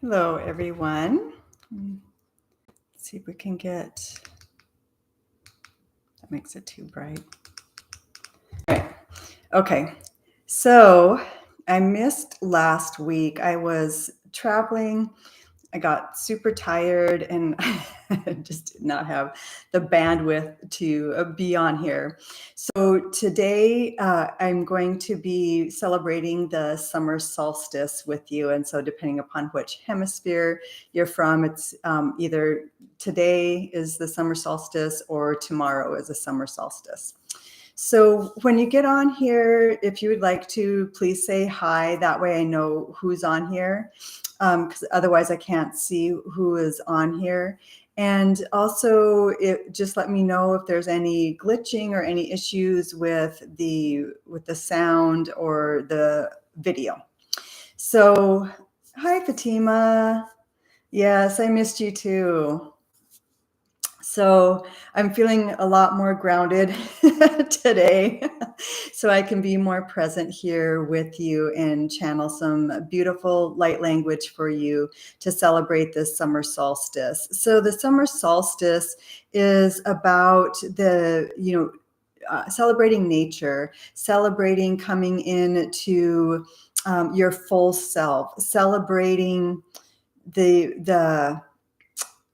Hello, everyone. Let's see if we can get, that makes it too bright. All right. Okay. So I missed last week. I was traveling. I got super tired and just did not have the bandwidth to be on here. So today I'm going to be celebrating the summer solstice with you. And so depending upon which hemisphere you're from, it's either today is the summer solstice or tomorrow is the summer solstice. So when you get on here, if you would like to, please say hi. That way I know who's on here, because otherwise I can't see who is on here. And also, just let me know if there's any glitching or any issues with the sound or the video. So, hi, Fatima. Yes, I missed you too. So I'm feeling a lot more grounded today, so I can be more present here with you and channel some beautiful light language for you to celebrate this summer solstice. So the summer solstice is about celebrating nature, celebrating coming into your full self, celebrating the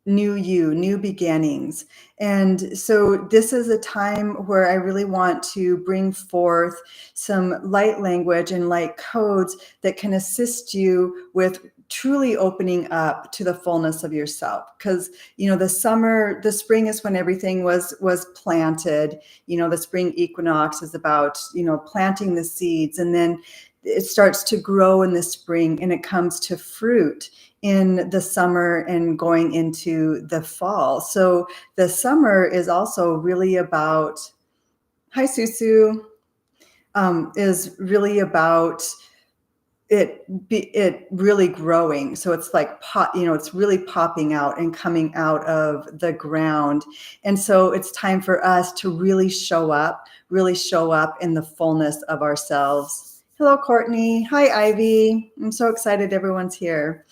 new you, new beginnings. And so this is a time where I really want to bring forth some light language and light codes that can assist you with truly opening up to the fullness of yourself. Because the spring is when everything was planted. The spring equinox is about planting the seeds, and then it starts to grow in the spring and it comes to fruit in the summer and going into the fall. So the summer is also really about, hi Susu, is really about it really growing. So it's like it's really popping out and coming out of the ground. And so it's time for us to really show up in the fullness of ourselves. Hello, Courtney. Hi, Ivy. I'm so excited everyone's here.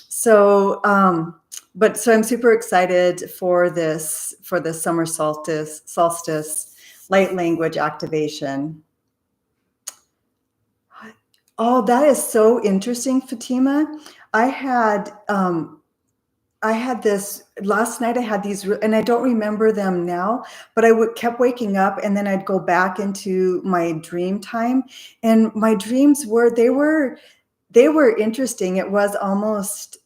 So, I'm super excited for the summer solstice light language activation. Oh, that is so interesting, Fatima. I had this last night. I had these, and I don't remember them now, but I kept waking up, and then I'd go back into my dream time, and my dreams were interesting. It was almost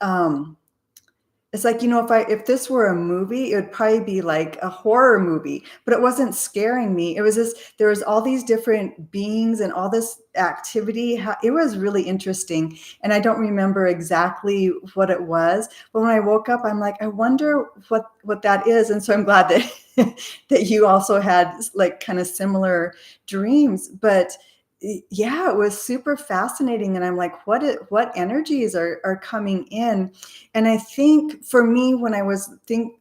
it's like, if this were a movie, it would probably be like a horror movie, but it wasn't scaring me. It was just, there was all these different beings and all this activity. It was really interesting. And I don't remember exactly what it was, but when I woke up, I'm like, I wonder what that is. And so I'm glad that, that you also had like kind of similar dreams, but yeah, it was super fascinating. And I'm like, what energies are coming in? And I think for me, when I was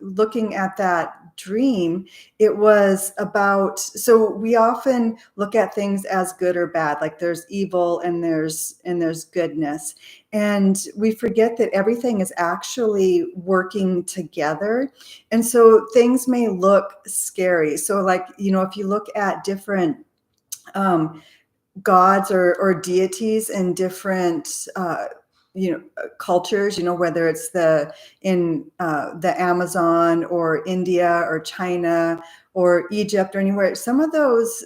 looking at that dream, it was about, so we often look at things as good or bad, like there's evil and there's goodness. And we forget that everything is actually working together. And so things may look scary. So like, if you look at different gods or deities in different cultures, whether it's the Amazon or India or China or Egypt or anywhere, some of those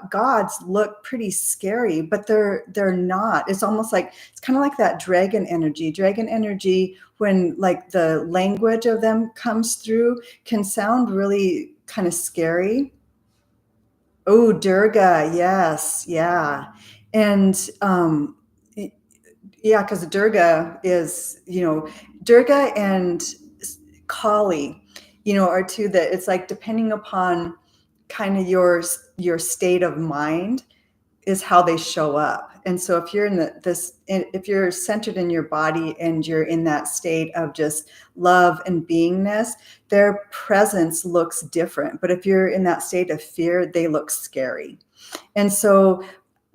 gods look pretty scary, but they're not. It's almost like, it's kind of like that dragon energy, when like the language of them comes through, can sound really kind of scary. Oh, Durga, yes, yeah. And yeah, because Durga is, Durga and Kali, are two that it's like, depending upon kind of your state of mind is how they show up. And so if you're if you're centered in your body and you're in that state of just love and beingness, their presence looks different. But if you're in that state of fear, they look scary. And so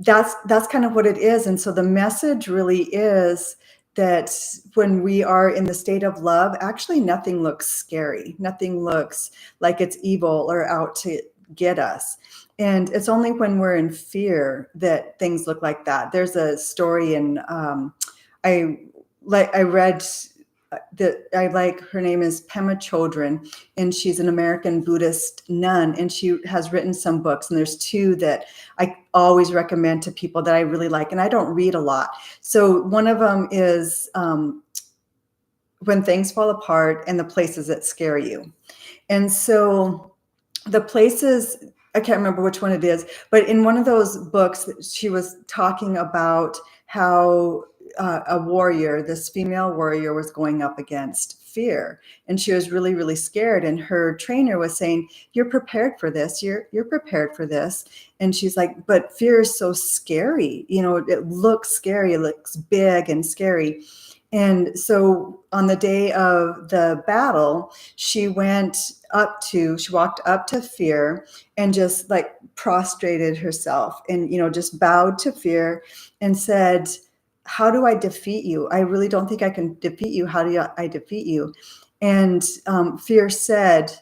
that's kind of what it is. And so the message really is that when we are in the state of love, actually nothing looks scary. Nothing looks like it's evil or out to get us. And it's only when we're in fear that things look like that. There's a story in I read that I like, her name is Pema Chodron, and she's an American Buddhist nun, and she has written some books, and there's two that I always recommend to people that I really like, and I don't read a lot. So one of them is When Things Fall Apart and the Places That Scare You. And so the places, I can't remember which one it is, but in one of those books, she was talking about how a warrior, this female warrior, was going up against fear, and she was really, really scared. And her trainer was saying, "You're prepared for this. You're prepared for this." And she's like, "But fear is so scary. You know, it looks scary. It looks big and scary." And so on the day of the battle, she walked up to fear and just like prostrated herself and, just bowed to fear and said, "How do I defeat you? I really don't think I can defeat you. How do I defeat you?" And fear said,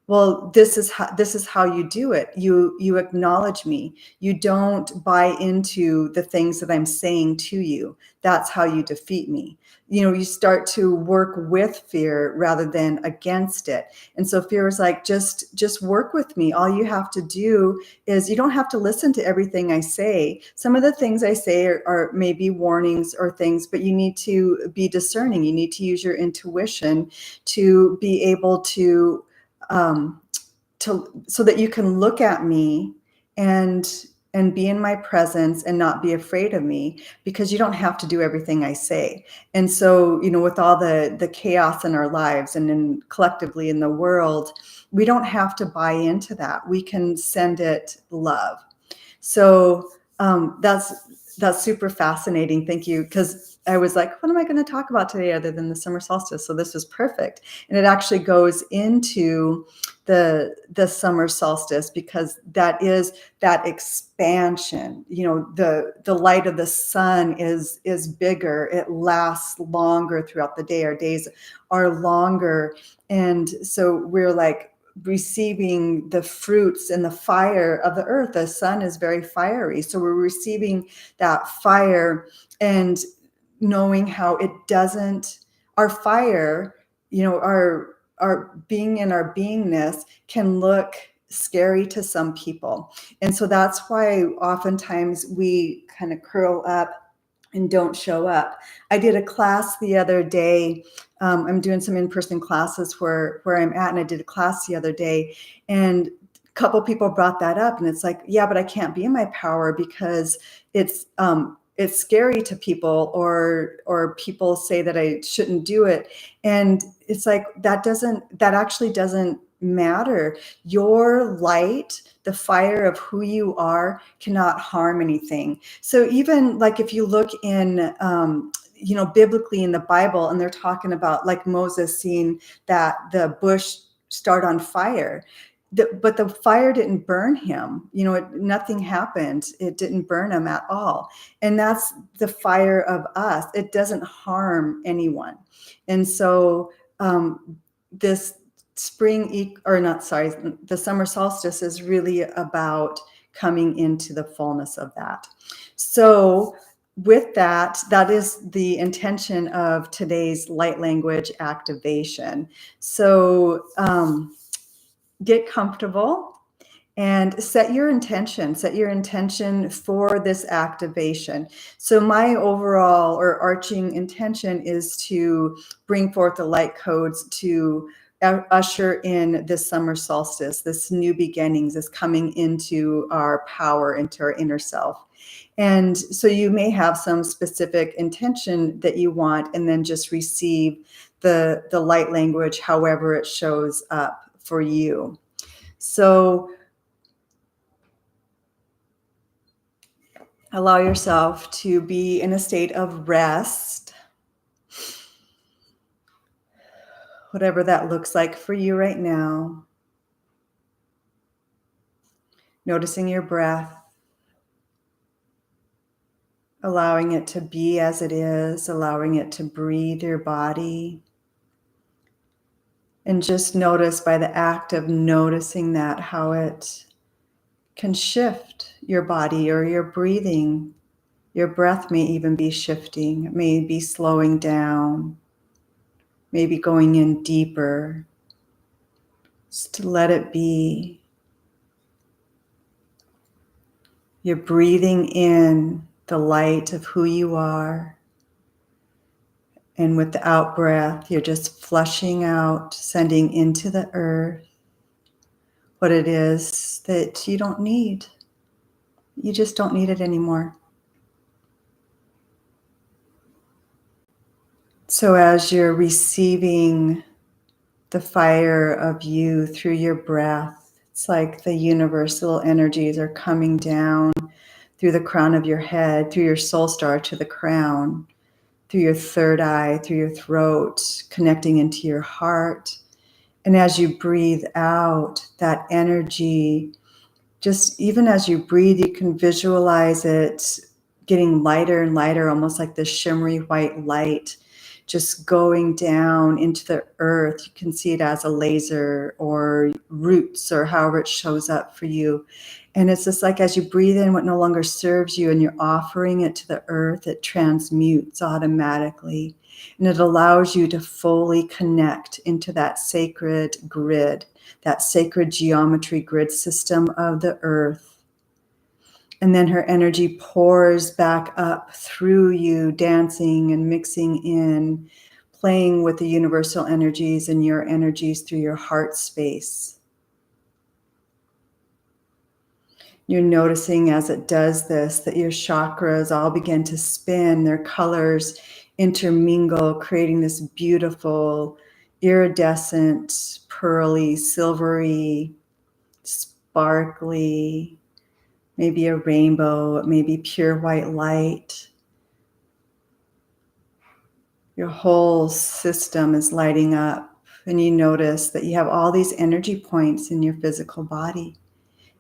"Well, this is how you do it. You acknowledge me. You don't buy into the things that I'm saying to you. That's how you defeat me." You start to work with fear rather than against it. And so fear is like, just work with me. All you have to do is, you don't have to listen to everything I say. Some of the things I say are maybe warnings or things, but you need to be discerning. You need to use your intuition to be able to so that you can look at me and be in my presence and not be afraid of me, because you don't have to do everything I say. And so, with all the chaos in our lives and collectively in the world, we don't have to buy into that. We can send it love. So that's super fascinating. Thank you. Because I was like, what am I going to talk about today other than the summer solstice? So this was perfect. And it actually goes into the summer solstice, because that is that expansion. The light of the sun is bigger. It lasts longer throughout the day. Our days are longer. And so we're like receiving the fruits and the fire of the earth. The sun is very fiery. So we're receiving that fire and knowing how it doesn't, our fire, our being in our beingness can look scary to some people. And so that's why oftentimes we kind of curl up and don't show up. I did a class the other day. I'm doing some in-person classes where I'm at, and I did a class the other day, and a couple people brought that up, and it's like, yeah, but I can't be in my power because it's scary to people, or people say that I shouldn't do it. And it's like, that actually doesn't matter. Your light, the fire of who you are, cannot harm anything. So even like if you look in biblically in the Bible, and they're talking about like Moses seeing that the bush start on fire, but the fire didn't burn him. Nothing happened. It didn't burn him at all. And that's the fire of us. It doesn't harm anyone. And so this the summer solstice is really about coming into the fullness of that. So with that is the intention of today's light language activation. So get comfortable and set your intention for this activation. So my overall or arching intention is to bring forth the light codes to usher in this summer solstice, this new beginnings, this coming into our power, into our inner self. And so you may have some specific intention that you want, and then just receive the light language however it shows up for you. So allow yourself to be in a state of rest, whatever that looks like for you right now. Noticing your breath. allowing it to be as it is, allowing it to breathe your body. And just notice by the act of noticing that how it can shift your body or your breathing. Your breath may even be shifting, it may be slowing down, maybe going in deeper. Just to let it be. You're breathing in the light of who you are. And with the out breath, you're just flushing out, sending into the earth what it is that you don't need. You just don't need it anymore. So as you're receiving the fire of you through your breath, it's like the universal energies are coming down through the crown of your head, through your soul star to the crown, through your third eye, through your throat, connecting into your heart. And as you breathe out, that energy, just even as you breathe, you can visualize it getting lighter and lighter, almost like this shimmery white light, just going down into the earth. You can see it as a laser or roots or however it shows up for you. And it's just like as you breathe in what no longer serves you and you're offering it to the earth, it transmutes automatically. And it allows you to fully connect into that sacred grid, that sacred geometry grid system of the earth. And then her energy pours back up through you, dancing and mixing in, playing with the universal energies and your energies through your heart space. You're noticing as it does this that your chakras all begin to spin, their colors intermingle, creating this beautiful, iridescent, pearly, silvery, sparkly, maybe a rainbow, maybe pure white light. Your whole system is lighting up, and you notice that you have all these energy points in your physical body.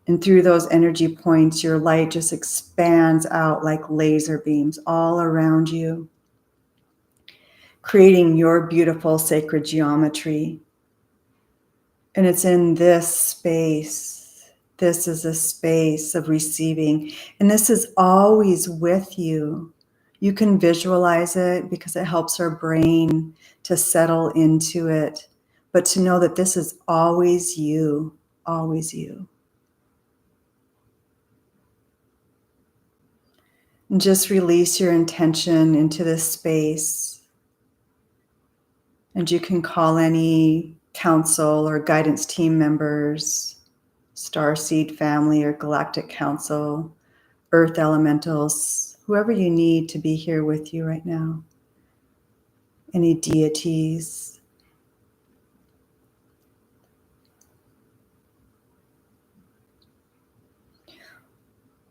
And through those energy points, your light just expands out like laser beams all around you, creating your beautiful sacred geometry. And it's in this space. This is a space of receiving. And this is always with you. You can visualize it because it helps our brain to settle into it. But to know that this is always you, always you. And just release your intention into this space. And you can call any council or guidance team members, Starseed family or Galactic Council, Earth elementals, whoever you need to be here with you right now. Any deities.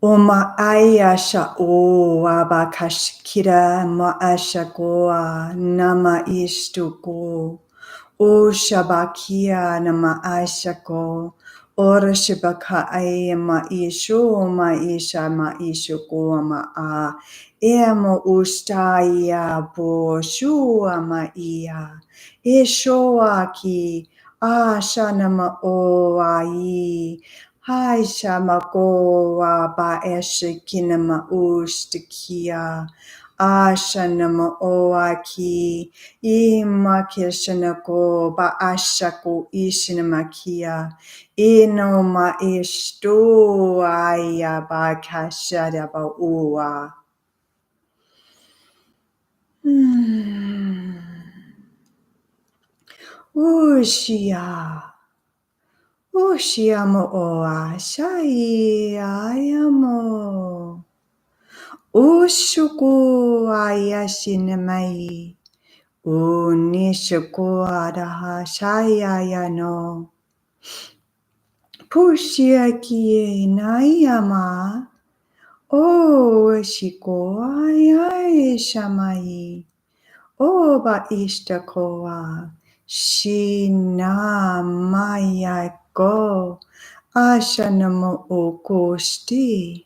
Oma ayasha o abakashkira ma ashagoa nama ishtuko. O shabakia nama ashako. Ora shibaka ma isho ma isha ma ishoko ma a. Emo ustaya bo shua ma ia. Ishoaki asha nama o ai. Hai shamako wa ba eshikinama ushtikia. Ashanama oaki. Imakishanako ba ashako ishinamakia. Inoma ishto aya ba kashada ba ua. Ushia. Ushiamo oa shai ayamo. Ushuku ayashinemai. Unishuku adaha shai ayano. Pushiaki nayama. O shiko ayai shamai. Oba ishtakoa. Shina maya go. Ashanamo okoshti.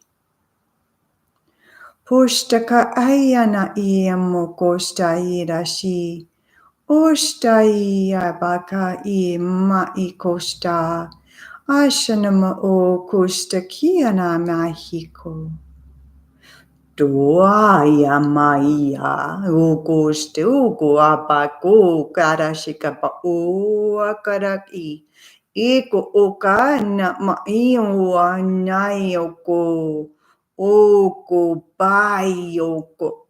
Postaka ayana iamo kosta irashi. Osta baka I ma I kosta. Ashanama o kosta kiana mahiko. Doaya maia, ugoste, ugo abako, karashikapa, o akaraki. Eko okana maio anayoko, oko bayoko,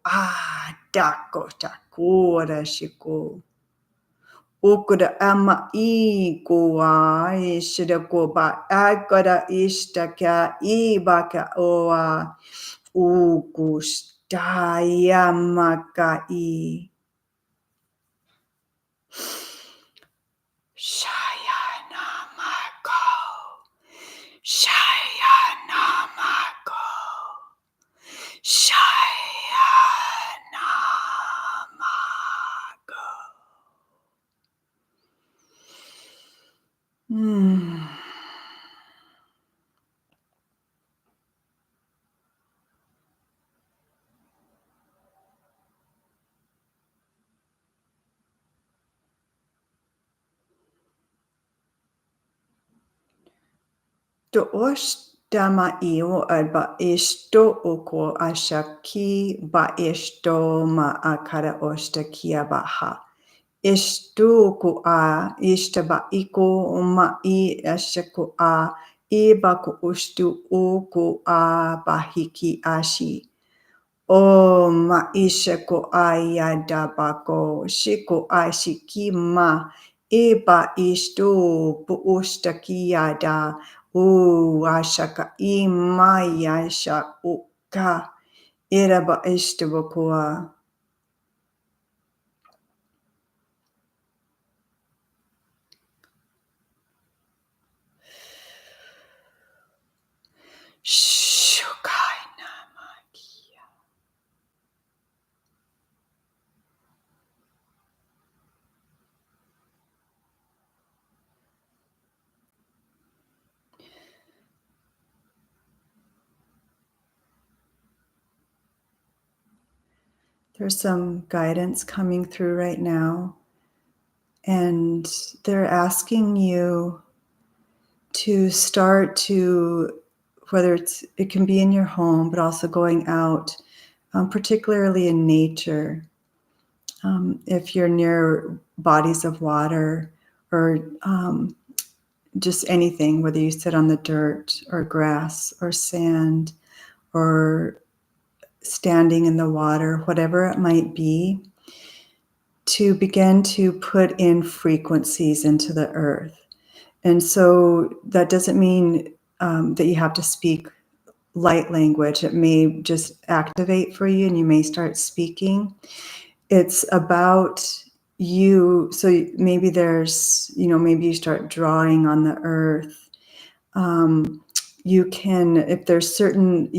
dako takora shiko. Okuda ama iko ishida koba, akara ishtaka ibaka oa. Ugustaya makai. Shayanamako. Shayanamako. Shayanamako. Dama io alba esto oko ashaki ba esto ma akara osta kia baha. Esto ko a esta ba iko ma I ashako a eba ko ostu oko a bahiki ashi. O ma ishako ayadabako shiko ashiki ma eba isto po ostakiyada o ashaka imayasha oka eraba istabakoa. Shukai namakia. There's some guidance coming through right now, and they're asking you to start to, whether it can be in your home, but also going out, particularly in nature. If you're near bodies of water or just anything, whether you sit on the dirt or grass or sand or standing in the water, whatever it might be, to begin to put in frequencies into the earth. And so that doesn't mean that you have to speak light language. It may just activate for you and you may start speaking. It's about you. So maybe there's, maybe you start drawing on the earth. You can, if there's certain,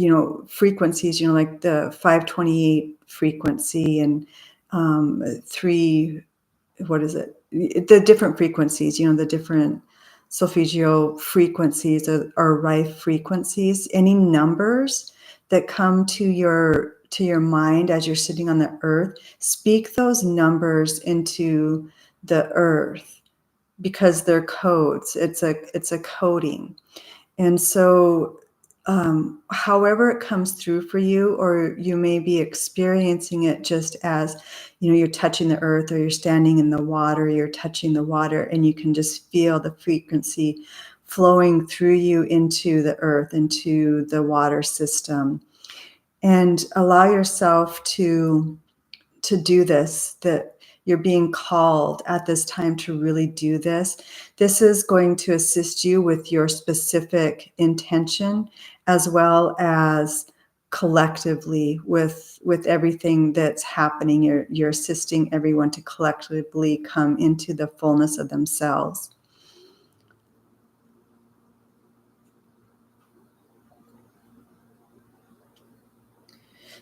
frequencies, like the 528 frequency and the different frequencies, the different solfeggio frequencies or rife frequencies, any numbers that come to your mind as you're sitting on the earth, speak those numbers into the earth because they're codes. It's a coding. And so however it comes through for you, or you may be experiencing it just as, you're touching the earth, or you're standing in the water, you're touching the water, and you can just feel the frequency flowing through you into the earth, into the water system. And allow yourself to do this, that you're being called at this time to really do this. This is going to assist you with your specific intention, as well as collectively with everything that's happening. You're assisting everyone to collectively come into the fullness of themselves.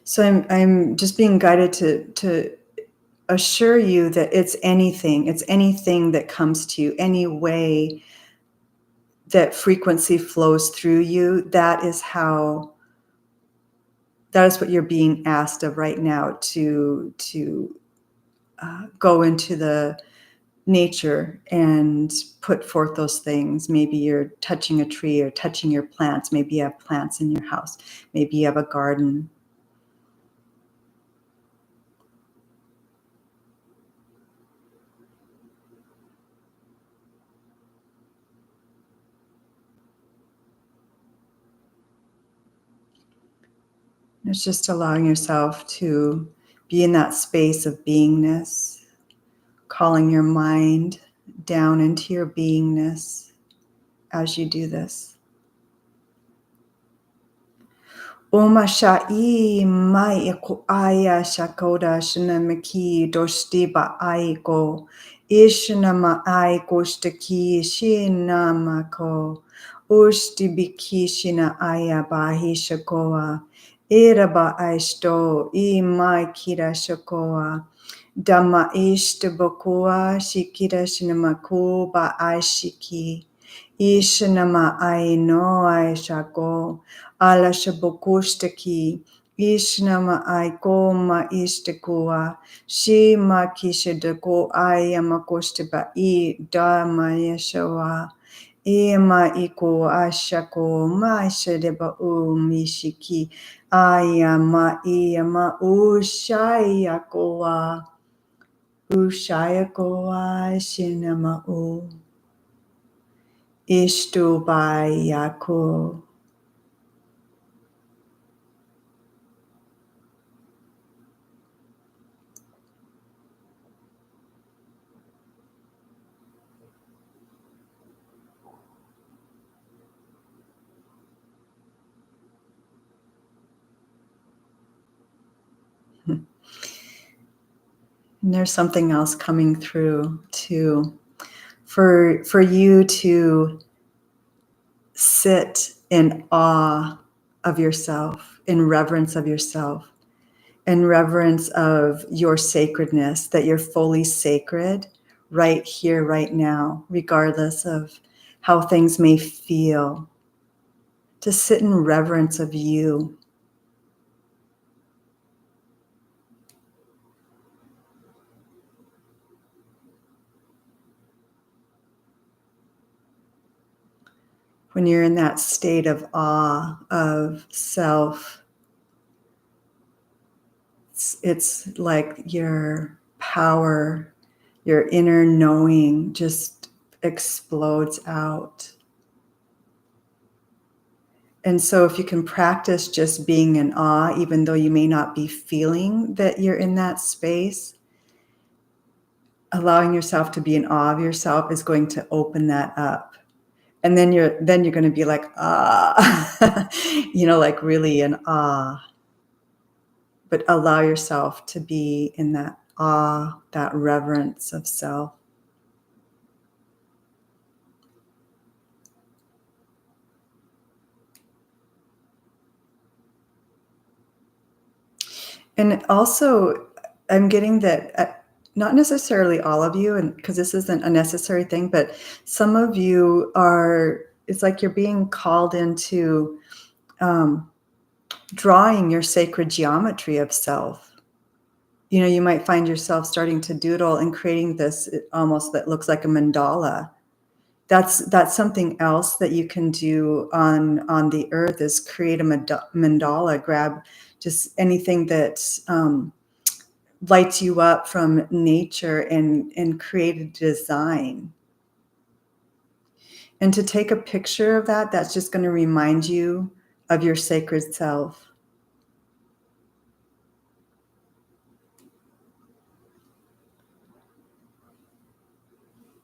So I'm just being guided to assure you that it's anything that comes to you, any way that frequency flows through you. That is how that is what you're being asked of right now, to go into the nature and put forth those things. Maybe you're touching a tree or touching your plants. Maybe you have plants in your house. Maybe you have a garden. It's just allowing yourself to be in that space of beingness, calling your mind down into your beingness as you do this. Oma sha'i mai ko aya shakoda shinamaki doshtiba aiko ishinama aiko shtaki shinamako ushtibiki shina aya bahi shakoa iraba aisto I mai kira shakoa Dhamma ishtabakua shikira shinamako ba aishiki Ishanama aino aishako ala shabokushtaki Ishnama aiko ma ishtakua Shima kishadako ayamakoshtiba I dhamma yeshawa Ima iko ashako ma shadeba mishiki Ayama iyama ushayakoa Ushayakoa shinama Ishtubayako. And there's something else coming through too, for you to sit in awe of yourself, in reverence of yourself, in reverence of your sacredness, that you're fully sacred right here, right now, regardless of how things may feel. To sit in reverence of you. When you're in that state of awe of self, it's like your power, your inner knowing just explodes out. And so if you can practice just being in awe, even though you may not be feeling that you're in that space, allowing yourself to be in awe of yourself is going to open that up. And then you're going to be like, ah, like really in awe. But allow yourself to be in that awe, that reverence of self. And also, I'm getting that not necessarily all of you, and because this isn't a necessary thing, but some of you it's like you're being called into drawing your sacred geometry of self. You might find yourself starting to doodle and creating this almost that looks like a mandala. That's something else that you can do on the earth, is create a mandala. Grab just anything that lights you up from nature and create a design. And to take a picture of that's just going to remind you of your sacred self.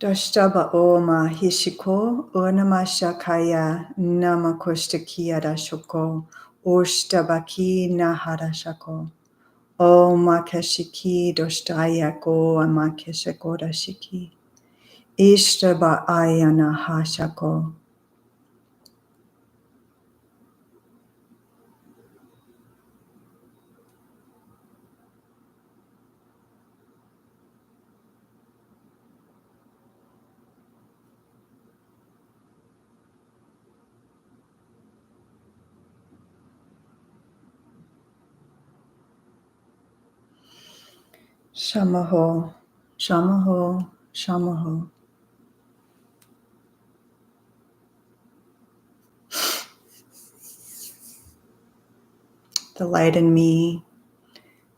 Dashtaba oma hishiko onama shakaya nama koshtakiya dashoko oshtabaki naharashako oma keshiki dostayako ama keshako dashiki ishtaba ayana hashako. Shamaho, Shamaho, Shamaho. The light in me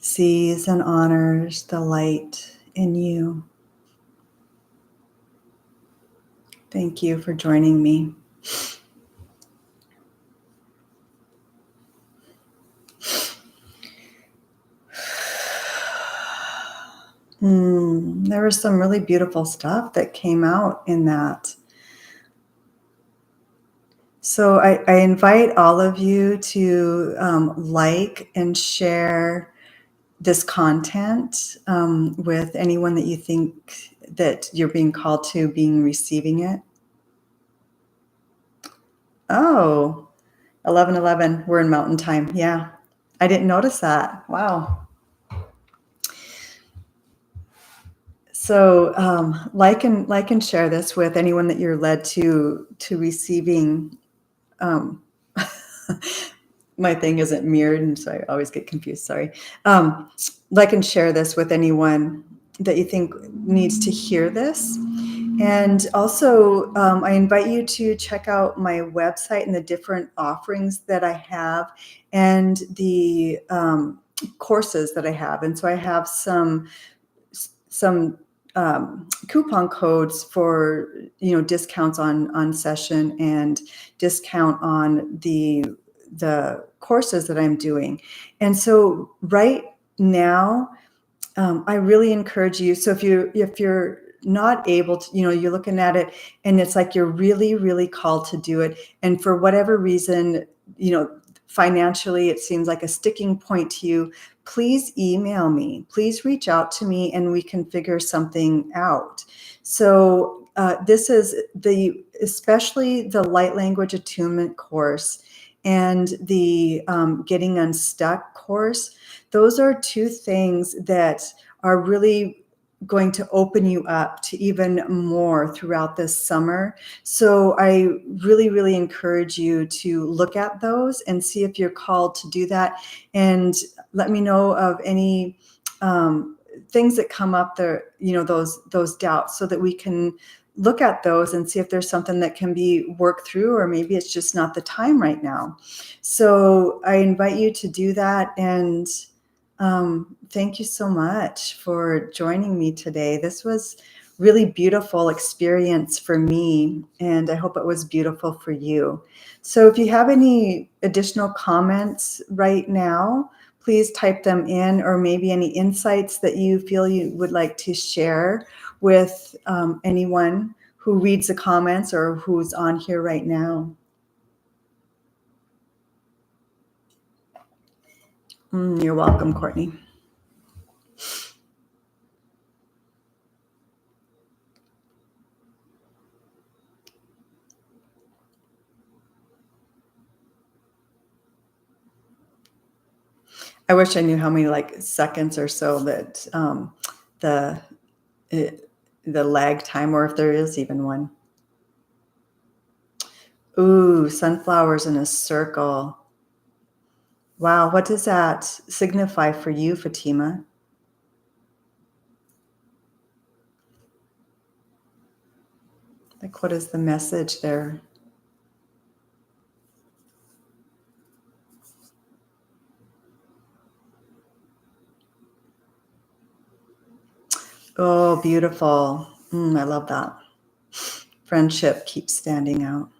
sees and honors the light in you. Thank you for joining me. There was some really beautiful stuff that came out in that. So I invite all of you to like and share this content with anyone that you think that you're being called to being receiving it. Oh, 11:11. We're in Mountain Time. Yeah, I didn't notice that. Wow. So like and share this with anyone that you're led to receiving. My thing isn't mirrored, and so I always get confused. Sorry. Like and share this with anyone that you think needs to hear this. And also, I invite you to check out my website and the different offerings that I have and the courses that I have. And so I have some coupon codes for discounts on session and discount on the courses that I'm doing. And so right now, I really encourage you. So if you're not able to, you're looking at it and it's like you're really, really called to do it, and for whatever reason, financially it seems like a sticking point to you, please email me. Please reach out to me and we can figure something out. So this is especially the light language attunement course and the getting unstuck course. Those are two things that are really going to open you up to even more throughout this summer. So I really, really encourage you to look at those and see if you're called to do that. And let me know of any things that come up there, those doubts, so that we can look at those and see if there's something that can be worked through, or maybe it's just not the time right now. So I invite you to do that. And thank you so much for joining me today. This was really beautiful experience for me, and I hope it was beautiful for you. So if you have any additional comments right now, please type them in, or maybe any insights that you feel you would like to share with anyone who reads the comments or who's on here right now. You're welcome, Courtney. I wish I knew how many seconds or so that the lag time, or if there is even one. Ooh, sunflowers in a circle. Wow, what does that signify for you, Fatima? What is the message there? Oh, beautiful. I love that. Friendship keeps standing out.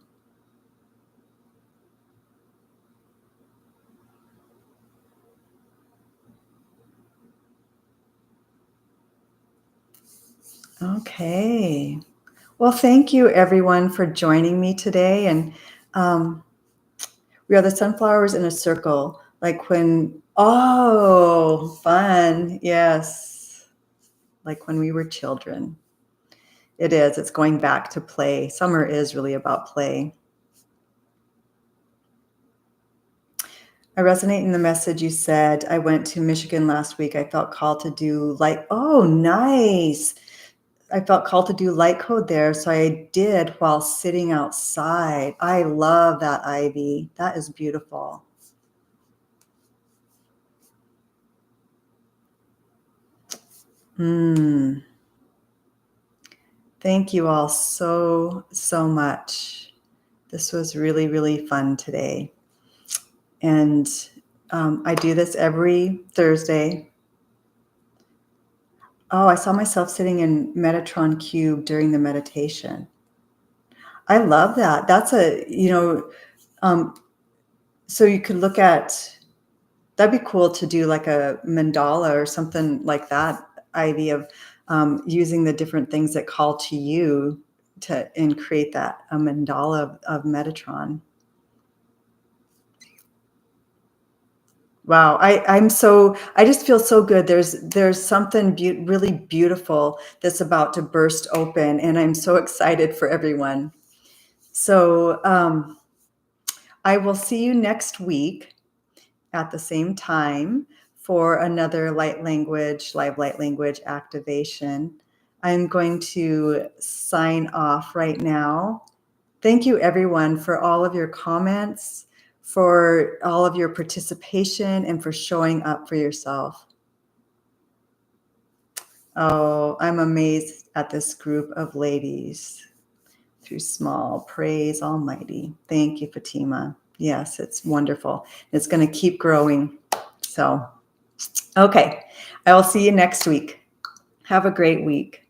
Okay. Well, thank you everyone for joining me today. And we are the sunflowers in a circle. Fun. Yes. Like when we were children. It is. It's going back to play. Summer is really about play. I resonate in the message you said. I went to Michigan last week. I felt called to do oh, nice. I felt called to do light code there. So I did while sitting outside. I love that, Ivy. That is beautiful. Mm. Thank you all so, so much. This was really, really fun today. And I do this every Thursday. Oh, I saw myself sitting in Metatron Cube during the meditation. I love that. That's um, so you could look at, that'd be cool to do like a mandala or something like that, Ivy, of using the different things that call to you and create that, a mandala of Metatron. Wow, I just feel so good. There's something really beautiful that's about to burst open, and I'm so excited for everyone. So I will see you next week at the same time for another live light language activation. I'm going to sign off right now. Thank you, everyone, for all of your comments, for all of your participation, and for showing up for yourself. Oh, I'm amazed at this group of ladies through small. Praise Almighty. Thank you, Fatima. Yes, it's wonderful. It's going to keep growing. So, okay, I will see you next week. Have a great week.